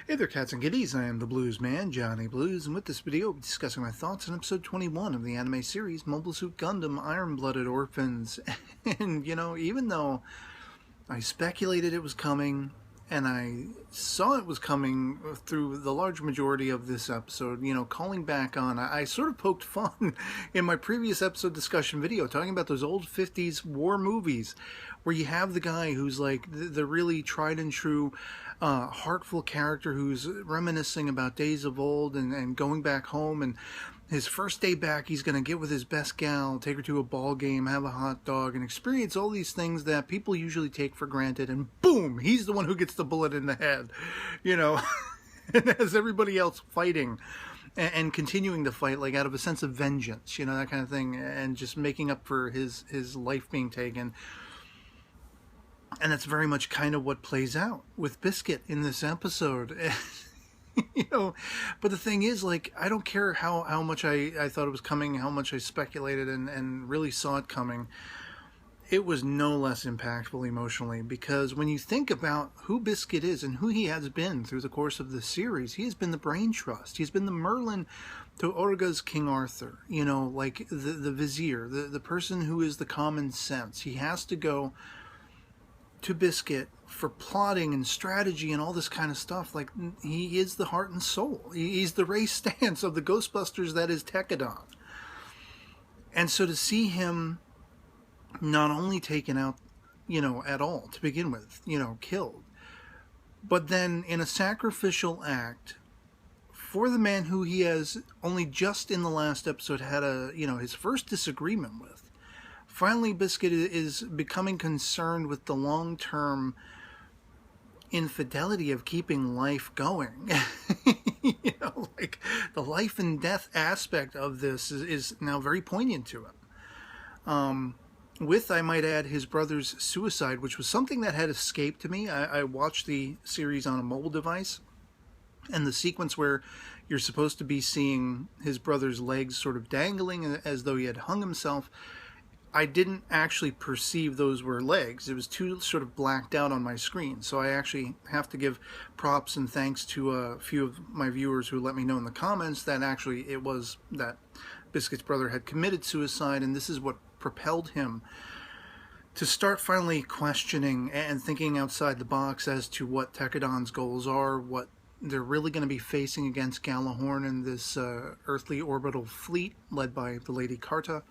Hey there, cats and kitties. I am the Blues Man, Johnny Blues, and with this video, I'll be discussing my thoughts on episode 21 of the anime series Mobile Suit Gundam Iron-Blooded Orphans. And, even though I speculated it was coming, and I saw it was coming through the large majority of this episode, calling back on, I sort of poked fun in my previous episode discussion video, talking about those old 50s war movies, where you have the guy who's like the really tried and true heartful character who's reminiscing about days of old and going back home, and his first day back he's going to get with his best gal, take her to a ball game, have a hot dog, and experience all these things that people usually take for granted, and boom, he's the one who gets the bullet in the head, and has everybody else fighting and continuing to fight, like out of a sense of vengeance, that kind of thing, and just making up for his life being taken. And that's very much kind of what plays out with Biscuit in this episode. But the thing is, like, I don't care how much I thought it was coming, how much I speculated and really saw it coming. It was no less impactful emotionally, because when you think about who Biscuit is and who he has been through the course of the series, he has been the brain trust. He's been the Merlin to Orga's King Arthur, like the vizier, the person who is the common sense. He has to go to Biscuit for plotting and strategy and all this kind of stuff. Like, he is the heart and soul. He's the Ray Stantz of the Ghostbusters that is Tekadon. And so to see him not only taken out, at all to begin with, killed, but then in a sacrificial act for the man who he has only just in the last episode had his first disagreement with. Finally, Biscuit is becoming concerned with the long-term infidelity of keeping life going. Like the life and death aspect of this is now very poignant to him. With, I might add, his brother's suicide, which was something that had escaped to me. I watched the series on a mobile device, and the sequence where you're supposed to be seeing his brother's legs sort of dangling as though he had hung himself, I didn't actually perceive those were legs. It was too sort of blacked out on my screen. So I actually have to give props and thanks to a few of my viewers who let me know in the comments that actually it was that Biscuit's brother had committed suicide, and this is what propelled him to start finally questioning and thinking outside the box as to what Tekadon's goals are, what they're really going to be facing against Galahorn and this earthly orbital fleet led by the Lady Karta.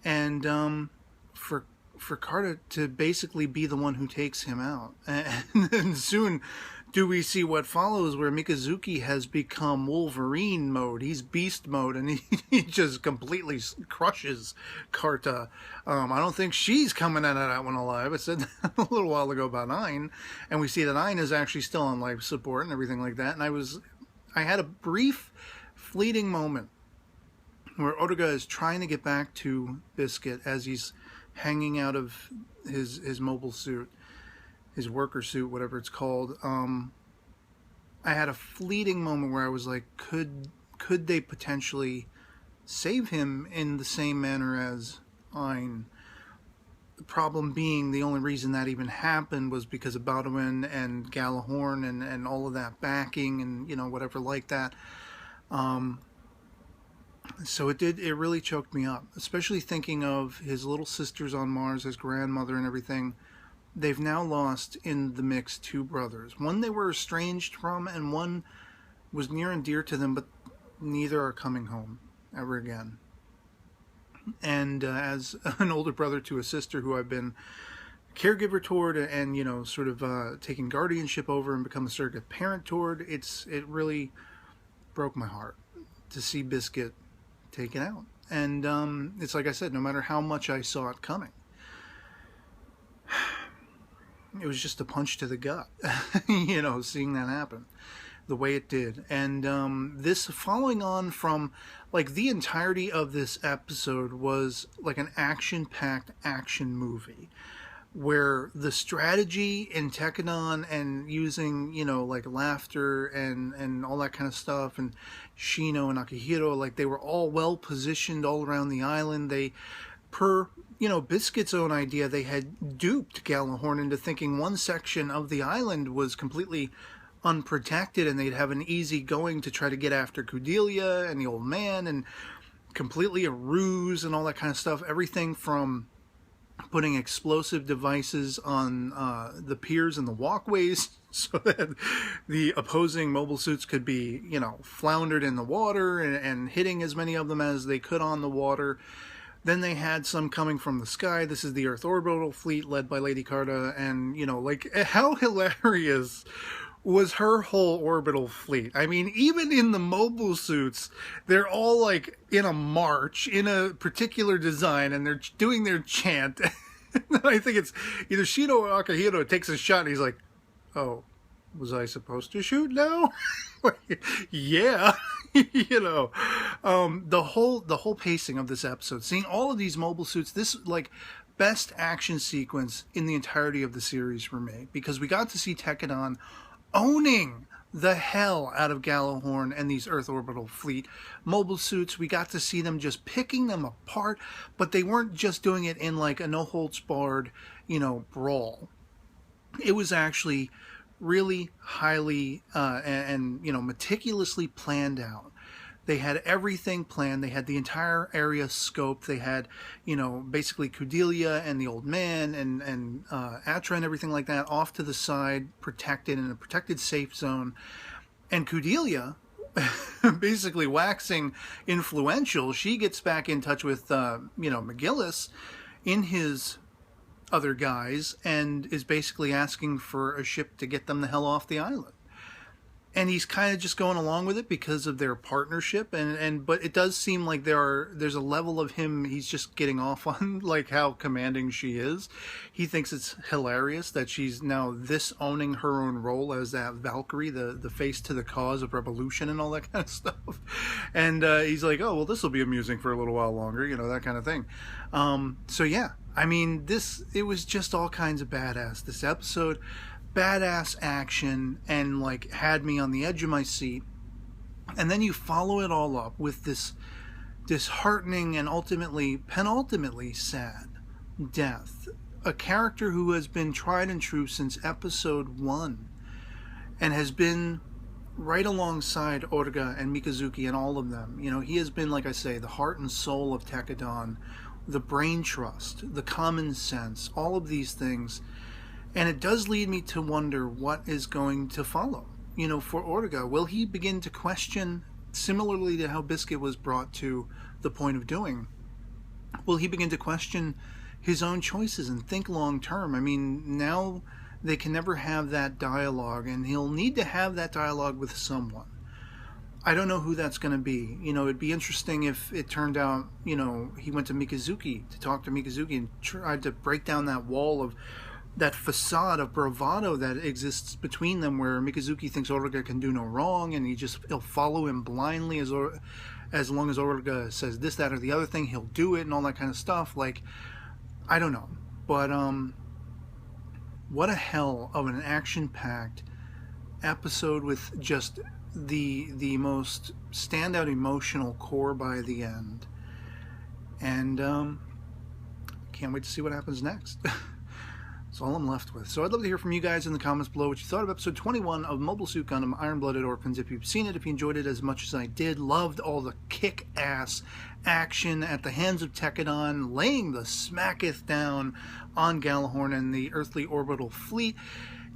And for Karta to basically be the one who takes him out. And then soon do we see what follows, where Mikazuki has become Wolverine mode. He's beast mode, and he just completely crushes Karta. I don't think she's coming out of that one alive. I said that a little while ago about Ain, and we see that Ain is actually still on life support and everything like that. And I had a brief, fleeting moment where Orga is trying to get back to Biscuit as he's hanging out of his mobile suit, his worker suit, whatever it's called. I had a fleeting moment where I was like, could they potentially save him in the same manner as Ain? The problem being, the only reason that even happened was because of Baldwin and Galahorn and all of that backing and whatever like that. So it really choked me up, especially thinking of his little sisters on Mars, his grandmother and everything. They've now lost in the mix two brothers. One they were estranged from, and one was near and dear to them, but neither are coming home ever again. And as an older brother to a sister who I've been caregiver toward and, sort of taking guardianship over and become a surrogate parent toward, it really broke my heart to see Biscuit taken out. And it's like I said, no matter how much I saw it coming, it was just a punch to the gut, seeing that happen the way it did. And this, following on from, like, the entirety of this episode was like an action-packed action movie, where the strategy in Tekadon and using, like laughter and all that kind of stuff, and Shino and Akihiro, like, they were all well positioned all around the island. They, per, Biscuit's own idea, they had duped Galahorn into thinking one section of the island was completely unprotected, and they'd have an easy going to try to get after Cordelia and the old man, and completely a ruse and all that kind of stuff. Everything from putting explosive devices on the piers and the walkways so that the opposing mobile suits could be, floundered in the water, and hitting as many of them as they could on the water. Then they had some coming from the sky. This is the Earth Orbital Fleet led by Lady Carta, and, how hilarious was her whole orbital fleet. I mean, even in the mobile suits, they're all like in a march, in a particular design, and they're doing their chant. I think it's either Shido or Akihiro takes a shot, and he's like, oh, was I supposed to shoot now? Yeah. The whole pacing of this episode, seeing all of these mobile suits, this best action sequence in the entirety of the series for me, because we got to see Tekkadan owning the hell out of Gallahorn and these Earth Orbital Fleet mobile suits. We got to see them just picking them apart, but they weren't just doing it in a no-holds-barred, brawl. It was actually really highly and meticulously planned out. They had everything planned. They had the entire area scoped. They had, basically Cordelia and the old man and Atra and everything like that off to the side, protected in a protected safe zone. And Cordelia, basically waxing influential, she gets back in touch with, McGillis in his other guys, and is basically asking for a ship to get them the hell off the island. And he's kind of just going along with it because of their partnership, but it does seem like there's a level of him he's just getting off on, how commanding she is. He thinks it's hilarious that she's now owning her own role as that Valkyrie, the face to the cause of revolution and all that kind of stuff. And he's like, oh, well, this will be amusing for a little while longer, that kind of thing. So yeah, I mean, it was just all kinds of badass. This episode, badass action, and had me on the edge of my seat. And then you follow it all up with this disheartening and penultimately sad death. A character who has been tried and true since episode 1 and has been right alongside Orga and Mikazuki and all of them. He has been, like I say, the heart and soul of Tekkadan, the brain trust, the common sense, all of these things. And it does lead me to wonder what is going to follow, for Orga. Will he begin to question, similarly to how Biscuit was brought to the point of doing, will he begin to question his own choices and think long term? I mean, now they can never have that dialogue, and he'll need to have that dialogue with someone. I don't know who that's going to be. It'd be interesting if it turned out, he went to Mikazuki to talk to Mikazuki and tried to break down that wall of that facade of bravado that exists between them, where Mikazuki thinks Orga can do no wrong, and he'll follow him blindly as long as Orga says this, that, or the other thing, he'll do it, and all that kind of stuff. I don't know, but what a hell of an action-packed episode with just the most standout emotional core by the end, and can't wait to see what happens next. That's all I'm left with. So I'd love to hear from you guys in the comments below what you thought of episode 21 of Mobile Suit Gundam Iron-Blooded Orphans. If you've seen it, if you enjoyed it as much as I did, loved all the kick-ass action at the hands of Tekkadan, laying the smacketh down on Gallahorn and the Earthly Orbital Fleet.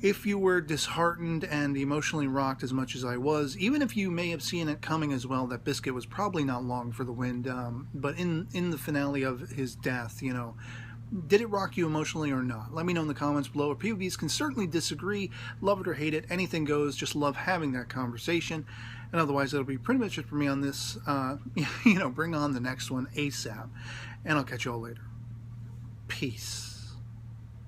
If you were disheartened and emotionally rocked as much as I was, even if you may have seen it coming as well, that Biscuit was probably not long for the wind, but in the finale of his death, did it rock you emotionally or not? Let me know in the comments below. Our POVs can certainly disagree. Love it or hate it. Anything goes. Just love having that conversation. And otherwise, that'll be pretty much it for me on this. Bring on the next one ASAP. And I'll catch you all later. Peace.